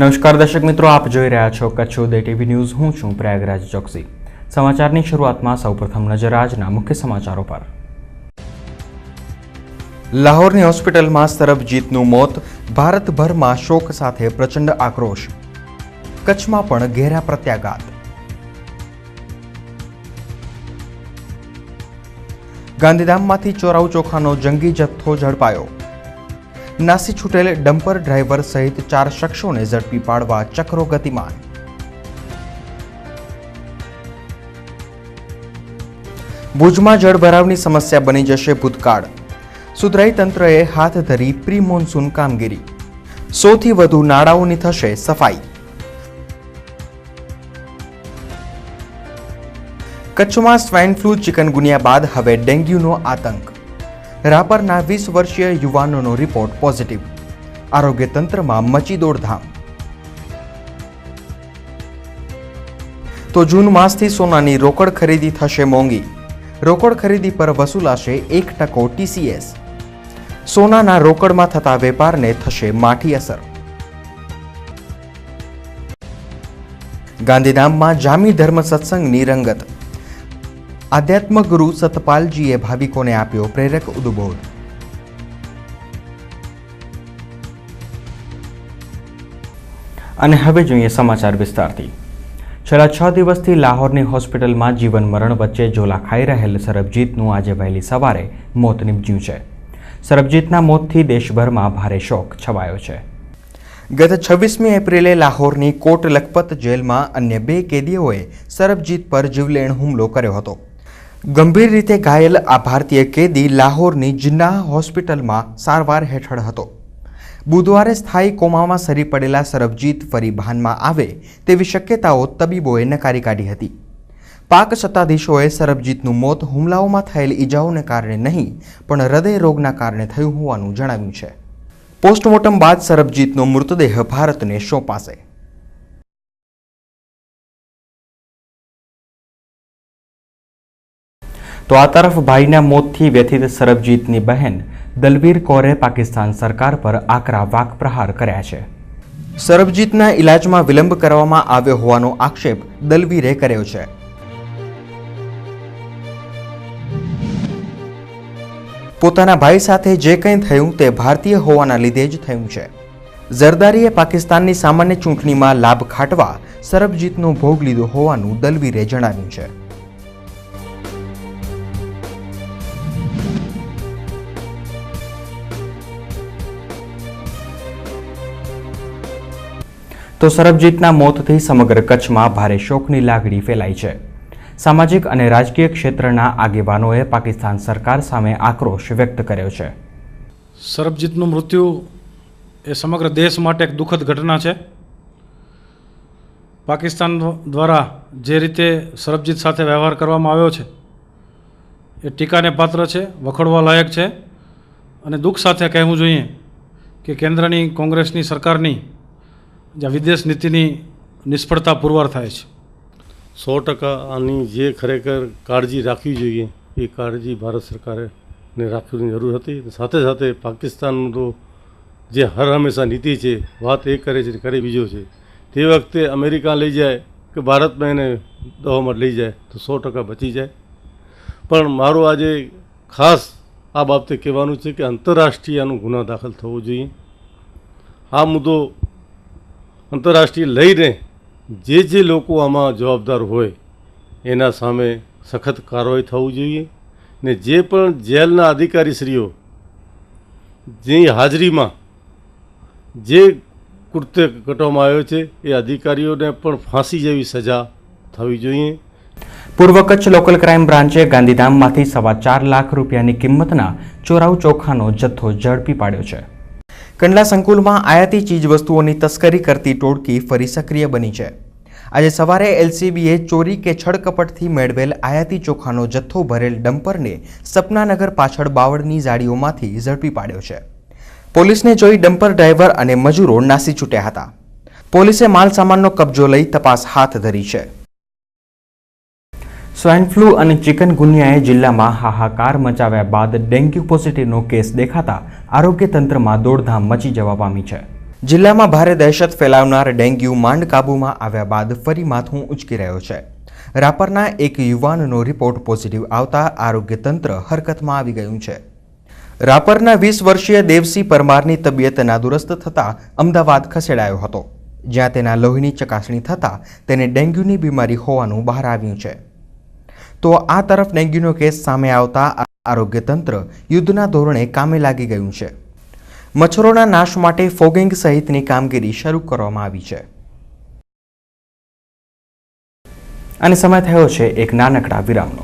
નમસ્કાર દર્શક મિત્રો, આપ જોઈ રહ્યા છો કચ્છ ઉદય ટીવી ન્યૂઝ। હું છું પ્રયાગરાજ ચોકસી। સમાચારની શરૂઆતમાં સૌપ્રથમ નજર આજના મુખ્ય સમાચારો પર। લાહોરની હોસ્પિટલમાં સરબજીતનું મોત, ભારતભરમાં શોક સાથે પ્રચંડ આક્રોશ। કચ્છમાં પણ ઘેરા પ્રત્યાઘાત। ગાંધીધામમાંથી ચોરાઉ ચોખાનો જંગી જથ્થો ઝડપાયો। નાસી છૂટેલ ડમ્પર ડ્રાઈવર સહિત 4 શખ્સોને ઝડપી પાડવા ચક્રો ગતિમાન। ભુજમાં જળભરાવની સમસ્યા બની જશે ભૂતકાળ, સુધરાઈ તંત્રએ હાથ ધરી પ્રી મોન્સૂન કામગીરી। 100 થી વધુ નાળાઓની થશે સફાઈ। કચ્છમાં સ્વાઇન ફ્લૂ ચિકનગુનિયા બાદ હવે ડેન્ગ્યુનો આતંક। રાપરના 20 વર્ષીય યુવાનનો રિપોર્ટ પોઝિટિવ। આરોગ્ય તંત્રમાં મચી દોડધામ। તો જૂન માસથી સોનાની રોકડ ખરીદી થશે મોંઘી। રોકડ ખરીદી પર વસૂલાશે 1% TCS। સોનાના રોકડમાં થતા વેપારને થશે માઠી અસર। ગાંધીધામમાં જામી ધર્મ સત્સંગની રંગત। આધ્યાત્મ ગુરુ સતપાલજીએ ભાવિકોને આપ્યો પ્રેરક ઉદ્બોધ। અને હવે જોઈએ સમાચાર વિસ્તારથી। છેલ્લા 6 દિવસથી લાહોરની હોસ્પિટલમાં જીવન મરણ વચ્ચે ઝોલા ખાઈ રહેલ સરબજીતનું આજે વહેલી સવારે મોત નીપજ્યું છે। સરબજીતના મોતથી દેશભરમાં ભારે શોક છવાયો છે। ગત 26મી એપ્રિલે લાહોરની કોટ લખપત જેલમાં અન્ય 2 કેદીઓએ સરબજીત પર જીવલેણ હુમલો કર્યો હતો। ગંભીર રીતે ઘાયલ આ ભારતીય કેદી લાહોરની જિન્નાહ હોસ્પિટલમાં સારવાર હેઠળ હતો। બુધવારે સ્થાયી કોમામાં સરી પડેલા સરબજીત ફરી ભાનમાં આવે તેવી શક્યતાઓ તબીબોએ નકારી કાઢી હતી। પાક સત્તાધીશોએ સરબજીતનું મોત હુમલાઓમાં થયેલ ઈજાઓને કારણે નહીં પણ હૃદય રોગના કારણે થયું હોવાનું જણાવ્યું છે। પોસ્ટમોર્ટમ બાદ સરબજીતનો મૃતદેહ ભારતને સોંપાશે। તો આ તરફ ભાઈના મોતથી વ્યથિત સરબજીતની બહેન દલવીર કૌરે પાકિસ્તાન સરકાર પર આકરા વાક પ્રહાર કર્યા છે। સરબજીતના ઇલાજમાં વિલંબ કરવામાં આવ્યો હોવાનો આક્ષેપ દલવીરે કર્યો છે। પોતાના ભાઈ સાથે જે કંઈ થયું તે ભારતીય હોવાના લીધે જ થયું છે। ઝરદારીએ પાકિસ્તાનની સામાન્ય ચૂંટણીમાં લાભ ખાટવા સરબજીતનો ભોગ લીધો હોવાનું દલવીરે જણાવ્યું છે। તો સરબજીતના મોતથી સમગ્ર કચ્છમાં ભારે શોકની લાગણી ફેલાઈ છે। સામાજિક અને રાજકીય ક્ષેત્રના આગેવાનોએ પાકિસ્તાન સરકાર સામે આક્રોશ વ્યક્ત કર્યો છે। સરબજીતનું મૃત્યુ એ સમગ્ર દેશ માટે એક દુઃખદ ઘટના છે। પાકિસ્તાન દ્વારા જે રીતે સરબજીત સાથે વ્યવહાર કરવામાં આવ્યો છે એ ટીકાને પાત્ર છે, વખોડવા લાયક છે અને દુઃખ સાથે કહેવું જોઈએ કે કેન્દ્રની કોંગ્રેસની સરકારની જ્યાં વિદેશ નીતિની નિષ્ફળતા પુરવાર થાય છે। 100% આની જે ખરેખર કાળજી રાખવી જોઈએ એ કાળજી ભારત સરકારે રાખવાની જરૂર હતી। સાથે સાથે પાકિસ્તાનનું તો જે હર હંમેશા નીતિ છે, વાત એ કરે છે કરે બીજો છે। તે વખતે અમેરિકા લઈ જાય કે ભારતમાં એને દવામાં લઈ જાય તો 100% બચી જાય। પણ મારું આજે ખાસ આ બાબતે કહેવાનું છે કે આંતરરાષ્ટ્રીય આનો ગુનો દાખલ થવો જોઈએ। આ મુદ્દો આંતરરાષ્ટ્રીય લઈને જે લોકો આમાં જવાબદાર હોય એના સામે સખત કાર્યવાહી થવું જોઈએ ને જે પણ જેલના અધિકારીશ્રીઓ જેની હાજરીમાં જે કૃત્ય ઘટવામાં આવ્યો છે એ અધિકારીઓને પણ ફાંસી જેવી સજા થવી જોઈએ। પૂર્વ કચ્છ લોકલ ક્રાઇમ બ્રાન્ચે ગાંધીધામમાંથી 4.25 લાખ રૂપિયાની કિંમતના ચોરાઉ ચોખાનો જથ્થો ઝડપી પાડ્યો છે। કંડલા સંકુલમાં આયાતી ચીજવસ્તુઓની તસ્કરી કરતી ટોળકી ફરી સક્રિય બની છે। આજે સવારે LCBએ ચોરી કે છળકપટથી મેળવેલ આયાતી ચોખાનો જથ્થો ભરેલ ડમ્પરને સપનાનગર પાછળ બાવળની ઝાડીઓમાંથી ઝડપી પાડ્યો છે। પોલીસને જોઈ ડમ્પર ડ્રાઈવર અને મજૂરો નાસી છૂટ્યા હતા। પોલીસે માલસામાનનો કબજો લઈ તપાસ હાથ ધરી છે। સ્વાઇન ફ્લૂ અને ચિકનગુનિયાએ જિલ્લામાં હાહાકાર મચાવ્યા બાદ ડેન્ગ્યુ પોઝિટિવનો કેસ દેખાતા આરોગ્ય તંત્રમાં દોડધામ મચી જવા પામી છે। જિલ્લામાં ભારે દહેશત ફેલાવનાર ડેન્ગ્યુ માંડ કાબૂમાં આવ્યા બાદ ફરી માથું ઉંચકી રહ્યો છે. રાપરના એક યુવાનનો રિપોર્ટ પોઝિટિવ આવતા આરોગ્ય તંત્ર હરકતમાં આવી ગયું છે. રાપરના 20 વર્ષીય દેવસિંહ પરમારની તબિયત નાદુરસ્ત થતાં અમદાવાદ ખસેડાયો હતો, જ્યાં તેના લોહીની ચકાસણી થતાં તેને ડેન્ગ્યુની બીમારી હોવાનું બહાર આવ્યું છે. તો આ તરફ ડેન્ગ્યુનો કેસ સામે આવતા આરોગ્ય તંત્ર યુદ્ધના ધોરણે કામે લાગી ગયું છે. મચ્છરોના નાશ માટે ફોગિંગ સહિતની કામગીરી શરૂ કરવામાં આવી છે. અને સમય થયો છે એક નાનકડા વિરામનો.